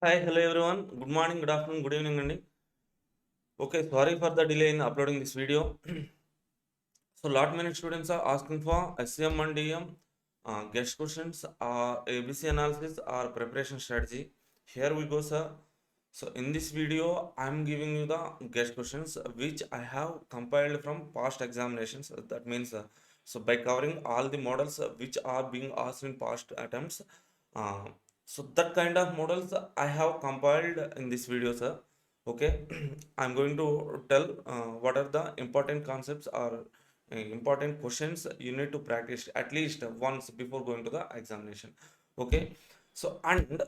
Hi, hello everyone. Good morning, good afternoon, good evening, Andy. Okay, sorry for the delay in uploading this video. So, lot many students are asking for SCM and DM, guest questions, ABC analysis, or preparation strategy. Here we go, sir. So, in this video, I am giving you the guest questions which I have compiled from past examinations. That means, so by covering all the models which are being asked in past attempts, uh, so that kind of models I have compiled in this video, sir. Okay, I'm going to tell what are the important concepts or important questions you need to practice at least once before going to the examination. Okay, so and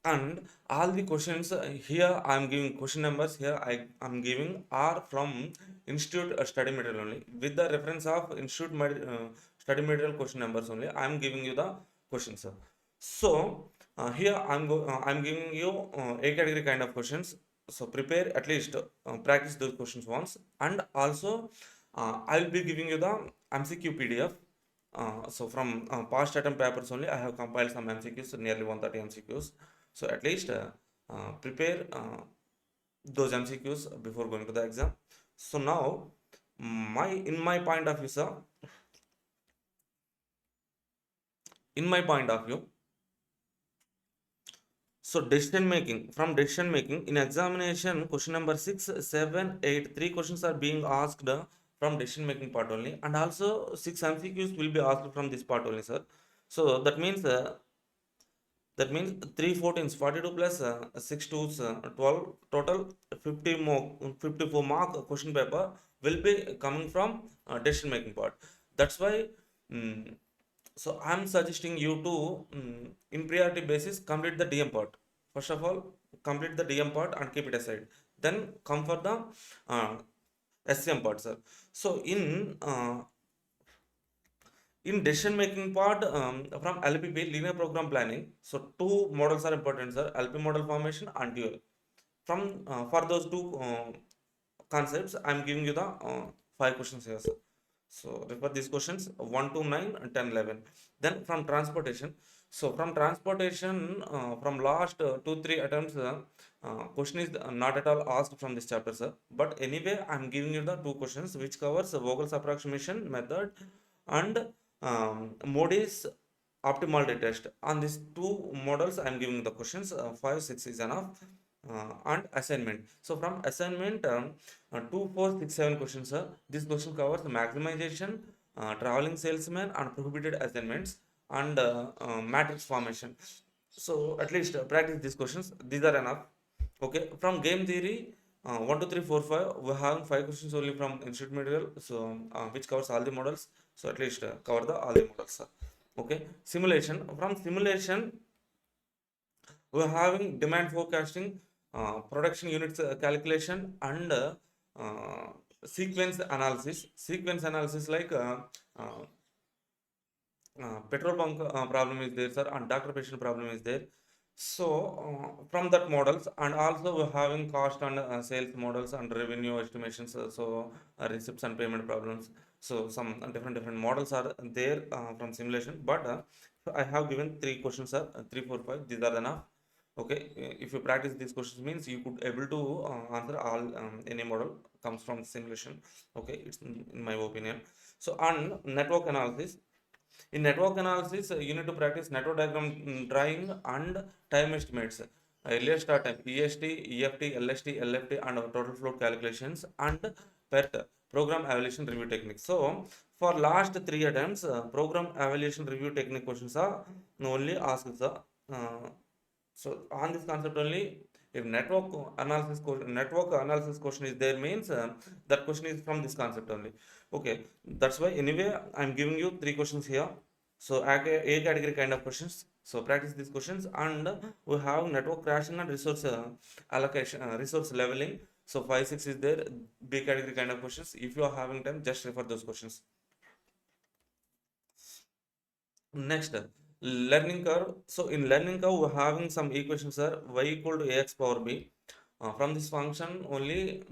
and all the questions here I'm giving question numbers here I'm giving are from institute study material only with the reference of institute study material question numbers only I'm giving you the questions, sir. So here I'm giving you a category kind of questions. So prepare at least practice those questions once, and also I'll be giving you the MCQ PDF. So from past attempt papers only I have compiled some MCQs, nearly 130 MCQs. So at least prepare those MCQs before going to the exam. So now, in my point of view, sir, in my point of view, so decision making in examination, question number 6, 7, 8, three questions are being asked from decision making part only, and also six MCQs will be asked from this part only, sir. So that means 3 14s 42 plus 6 twos 12 total 50 more 54 mark question paper will be coming from decision making part. That's why mm, so I'm suggesting you to in priority basis complete the DM part. First of all, complete the DM part and keep it aside, then come for the uh, SCM part, sir. So in decision making part, from LPP, linear program planning, so two models are important, sir: LP model formation and dual. From for those two concepts, I'm giving you the five questions here, sir. So refer these questions 1 to 9 and 10 11. Then from transportation, so from transportation, from last 2 3 attempts, question is not at all asked from this chapter, sir. But anyway, I'm giving you the two questions which covers Vogel's approximation method and Modi's optimality test. On these two models, I'm giving the questions. 5 6 is enough. And assignment. So from assignment, 2 4 6 7 questions, sir. This question covers maximization, traveling salesman, and prohibited assignments, and matrix formation. So at least practice these questions. These are enough. Okay. From game theory, 1 2 3 4 5, we have five questions only from institute material. So which covers all the models. So at least cover the all the models, sir. Okay. Simulation. From simulation, we're having demand forecasting, production units calculation, and uh, sequence analysis. Sequence analysis like uh, petrol bunk problem is there, sir, and doctor patient problem is there. So from that models, and also we're having cost and sales models and revenue estimations. Receipts and payment problems. So some different models are there from simulation. But I have given three questions, sir. 3 4 5. These are enough. Okay, if you practice these questions means you could able to answer all any model comes from simulation. Okay, it's in my opinion. So on network analysis, in network analysis, you need to practice network diagram drawing and time estimates. Earlier start time, EST, EFT, LST, LFT, and total flow calculations, and PERT, program evaluation review technique. So, for last three attempts, program evaluation review technique questions are only asked. Uh, so, on this concept only, if network analysis question is there means that question is from this concept only. Okay, that's why anyway I'm giving you three questions here. So A category kind of questions. So practice these questions, and we have network crashing and resource allocation, resource leveling. So 5 6 is there. B category kind of questions. If you are having time, just refer those questions. Next, learning curve. So in learning curve, we're having some equations are y equal to ax power b. From this function only,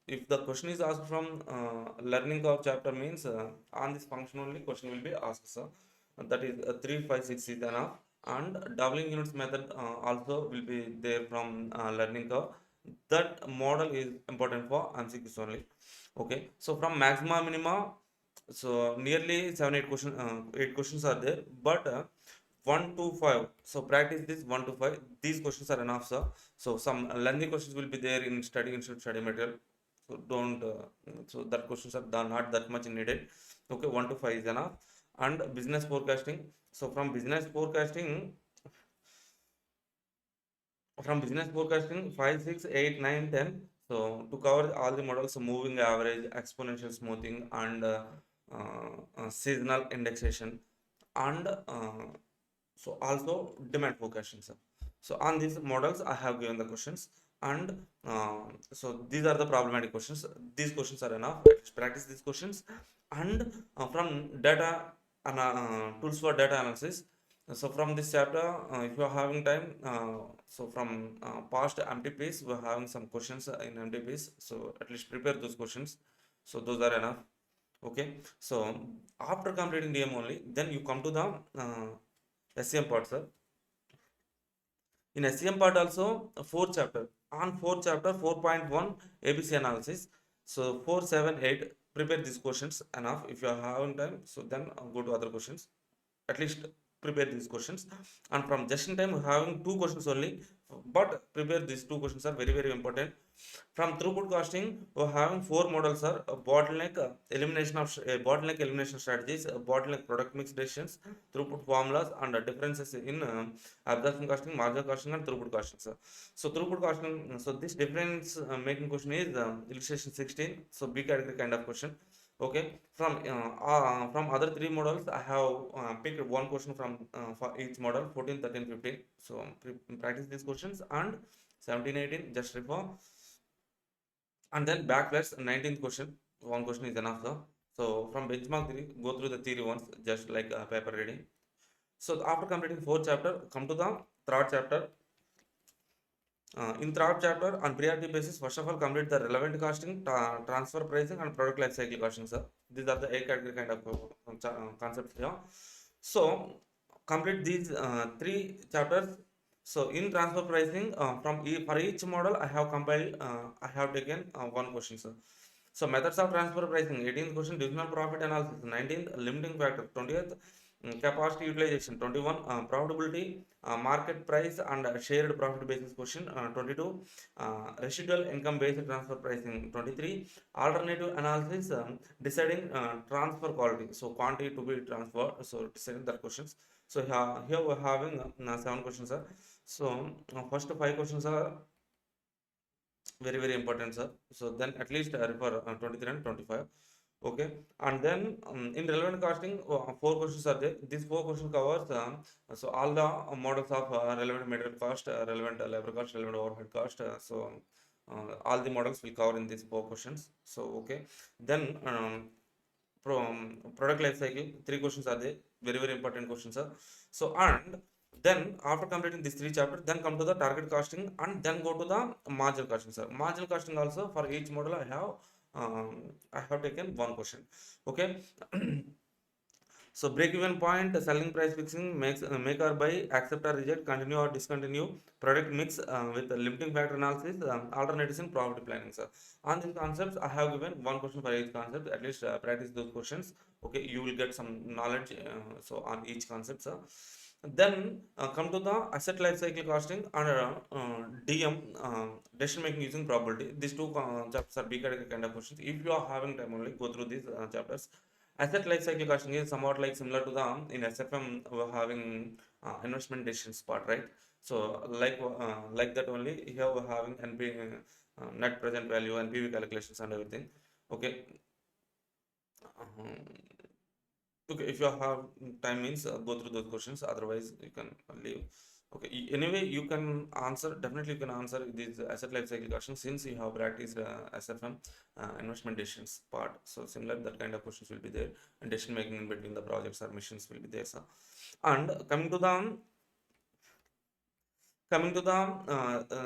if the question is asked from learning curve chapter means on this function only question will be asked, sir. That is 3 5 6 is enough. and doubling units method also will be there from learning curve. That model is important for MCQs only. Okay, so from maxima minima, so nearly 8 questions are there, but 1 to 5, so practice this 1 to 5, these questions are enough, sir. So some lengthy questions will be there in study institute study material, so don't so that questions are not that much needed. Okay, 1 to 5 is enough. And business forecasting, so from business forecasting 5, 6, 8, 9, 10. So to cover all the models, so moving average, exponential smoothing, and seasonal indexation, and so also demand forecasting, sir. So on these models, I have given the questions, and so these are the problematic questions. These questions are enough. Let's practice these questions, and from data and tools for data analysis. So from this chapter, if you are having time, so from past MTPs, we are having some questions in MTPs. So at least prepare those questions. So those are enough. Okay. So after completing DM only, then you come to the SCM part, sir. In SCM part also, fourth chapter. On fourth chapter, 4.1 ABC analysis. So 4, 7, 8. Prepare these questions enough. If you are having time, so then go to other questions. At least prepare these questions. And from just in time, we're having two questions only, but prepare these two questions are very, very important. From throughput costing, we're having four models, are bottleneck elimination strategies, bottleneck product mix decisions, throughput formulas, and differences in absorption costing, marginal costing, and throughput costing, sir. So throughput costing, so this difference making question is illustration 16. So B category kind of question. Okay, from other three models, I have picked one question from for each model, 14, 13, 15. So practice these questions, and 17, 18 just refer, and then backwards 19th question. One question is enough, sir. So from benchmark theory, go through the theory once, just like paper reading. So after completing fourth chapter, come to the third chapter. In third chapter, on priority basis, first of all, complete the relevant costing, transfer pricing, and product life cycle costing, sir. These are the eight category kind of concepts here. So complete these three chapters. So in transfer pricing, for each model, I have compiled, I have taken one question, sir. So methods of transfer pricing, 18th question, divisional profit analysis, 19th, limiting factor, 20th, capacity utilization, 21, profitability, market price and shared profit basis question, 22, residual income based transfer pricing, 23, alternative analysis, deciding transfer quality, so quantity to be transferred, so deciding that questions. So here we're having 7 questions, sir. So first 5 questions are very, very important, sir. So then at least refer 23 and 25. Okay, and then in relevant costing, 4 questions are there. These 4 questions covers so all the models of relevant material cost, relevant labor cost, relevant overhead cost. So all the models will cover in these 4 questions. So okay, then product life cycle, 3 questions are there. Very, very important questions, sir. So and then after completing these 3 chapters, then come to the target costing, and then go to the marginal costing, sir. Marginal costing also, for each model I have taken one question. Okay. So break even point, selling price fixing, make or buy, accept or reject, continue or discontinue, product mix with the limiting factor analysis, alternatives in profit planning, sir. On these concepts, I have given one question for each concept. At least practice those questions. Okay, you will get some knowledge so on each concept, sir. Then come to the asset life cycle costing and DM, decision making using probability. These two chapters are big kind of questions. If you are having time only, go through these chapters. Asset life cycle costing is somewhat like similar to the in SFM we're having investment decisions part, right? So like that only here we're having net present value and PV calculations and everything. Okay. Okay, if you have time means go through those questions. Otherwise, you can leave. Okay. Anyway, you can answer. Definitely, you can answer these asset life cycle questions since you have practiced SFM investment decisions part. So similar that kind of questions will be there, and decision making in between the projects or missions will be there, sir. And coming to the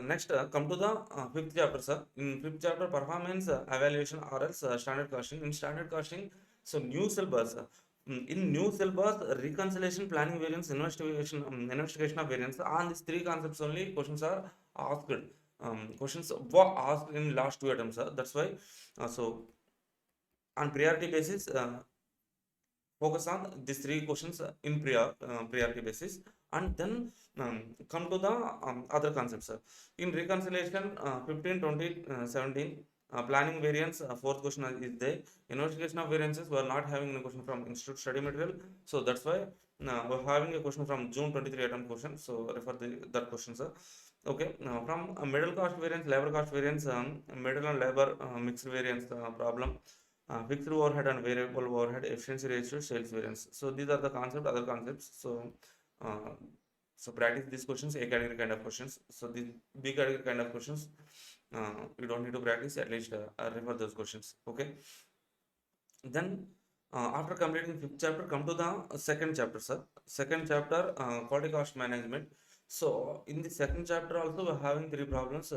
next, come to the fifth chapter, sir. In fifth chapter, performance evaluation or else standard costing. In standard costing, so new syllabus. In new syllabus, reconciliation, planning variance, investigation of variance. On these three concepts only, questions are asked. Questions were asked in last two attempts. That's why. So on priority basis, focus on these three questions in priority basis, and then come to the other concepts. In reconciliation, 15, 20, 17, planning variance, fourth question is there. Investigation of variances, we are not having a question from institute study material, so that's why we're having a question from June 23 attempt question, so refer that question, sir. Okay, now from middle cost variance, labor cost variance, middle and labor mixed variance problem, fixed overhead and variable overhead, efficiency ratio, sales variance. So these are the concept, other concepts. So uh, so practice these questions, A category kind of questions. So the B category kind of questions, you don't need to practice, at least refer those questions. Okay. Then after completing fifth chapter, come to the second chapter, sir. Second chapter, quality cost management. So in the second chapter also we're having three problems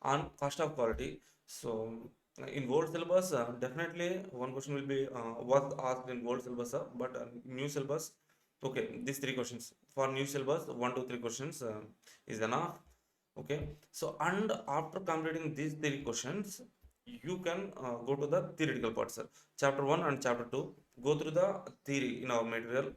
on cost of quality. So in old syllabus, definitely one question will be was asked in old syllabus, but new syllabus, okay, these three questions for new syllabus, one, two, three questions is enough. Okay, so and after completing these three questions, you can go to the theoretical part, sir. Chapter 1 and chapter 2, go through the theory in our material.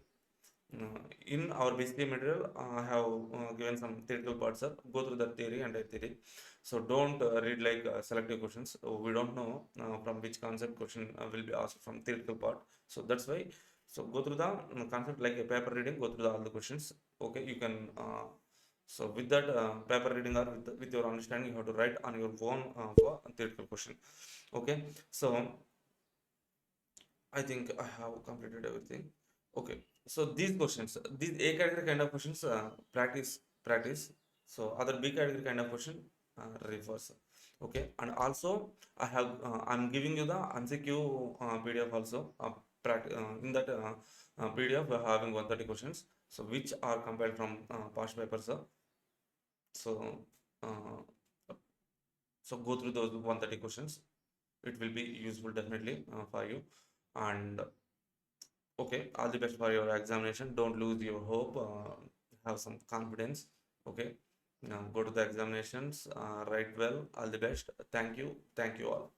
In our basic material, I have given some theoretical parts, sir. Go through the theory and theory. So don't read like selective questions. We don't know from which concept question will be asked from theoretical part. So that's why. So go through the concept like a paper reading. Go through all the questions. Okay, you can. So with that paper reading or with your understanding, you have to write on your own for theoretical question. Okay, so I think I have completed everything. Okay, so these questions, these A category kind of questions, practice. So other B category kind of question, reverse. Okay, and also I'm giving you the MCQ PDF also. In that PDF, we're having 130 questions. So which are compiled from past papers. So uh, so go through those 130 questions. It will be useful definitely for you. And okay, all the best for your examination. Don't lose your hope. Have some confidence. Okay, go to the examinations. Write well. All the best. Thank you. Thank you all.